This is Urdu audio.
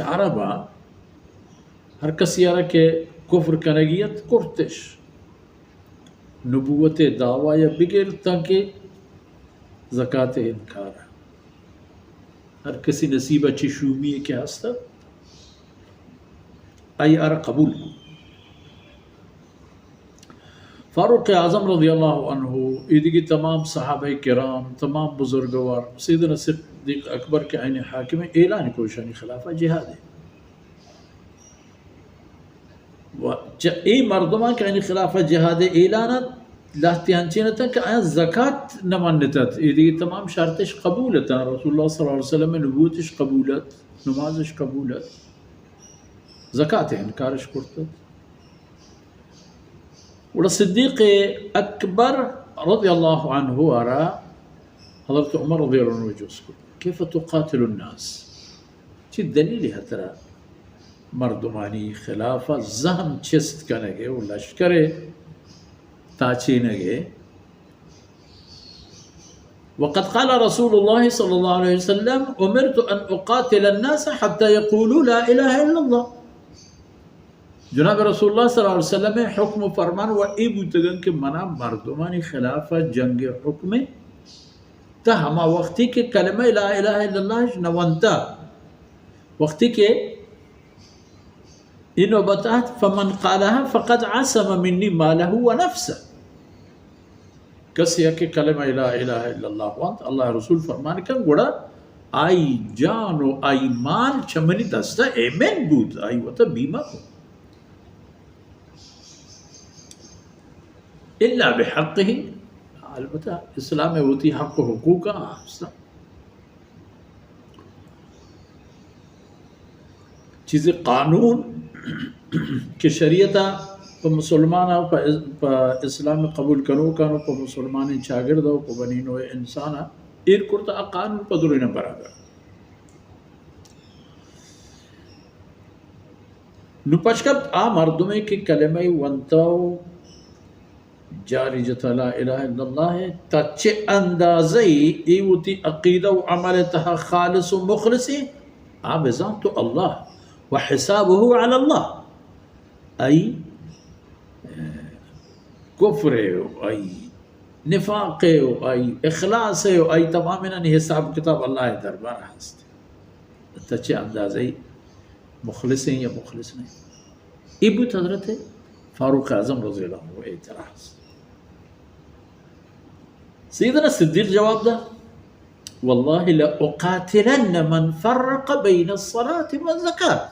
عربا هر کسی را که کفر کنگیت کرتش نبوت دعوی یا بگیر تاکہ زکاة انکار ہر کسی نصیب اچھی شومی ہے کہ ہستا ای ار قبول فاروق اعظم رضی اللہ عنہ ایدگی تمام صحابہ کرام تمام بزرگوار سیدنا صدیق اکبر کے عین حاکم اعلان کو شانی خلافہ جہاد ہے ای مردمان کے عین خلافہ جہاد اعلانت لاہتیان چینتا کہ آیا زکاة نمانتت ایدگی تمام شرطش قبولتا رسول اللہ صلی اللہ علیہ وسلم نبوتش قبولت نمازش قبولت زکاة انکارش کرتت ولا صدیق اکبر رضی اللہ عنہ ارا حضرت عمر رضی اللہ عنہ جوز کو کیف تقاتل الناس چی دلیل ہے ترا مردمانی خلافہ زہم چست کنگے و لشکر تاچینگے وقد قال رسول اللہ صلی اللہ علیہ وسلم امرت ان اقاتل الناس حتى يقولوا لا الہ الا اللہ جناب رسول اللہ صلی اللہ علیہ وسلم حکم فرمان و ای بودگن کہ منا مردمانی خلافہ جنگ حکم تا ہما وقتی کہ کلمہ لا الہ الا اللہ نوانتا وقتی کہ انو بتات فمن قالها فقد عصم منی مالہ و نفسہ کسی کہ کلمہ لا الہ الا اللہ وانت اللہ رسول فرمان کن گوڑا آئی جان و آئی مال چمنی دستا ایمین بود آئی وطا بیمہ کو الا بحقه البتہ اسلام میں ہوتی حق و حقوق چیز قانون کہ شریعت پا مسلمان پا اسلام قبول کرو کانو پا مسلمان چاگرد پا بنینو انسان ایر کرتا قانون پا دورین برابر نو پچکت آ مردمے کی کلمہ ونتاو جاری جتا لا الہ الا اللہ ہے تا چے اندازی ایوتی عقیدہ و عمل تہا خالص و مخلصی آبزان تو اللہ و حسابه علی اللہ ای کفر ای نفاق ای اخلاص ای تماما حساب کتاب اللہ دربار ہستے تا چے اندازی مخلص ہیں یا مخلص نہیں ایبوت حضرت فاروق اعظم رضی اللہ عنہ اعتراض سیدنا صدیق جواب دا والله لأقاتلن من فرق بين الصلاة والزكاة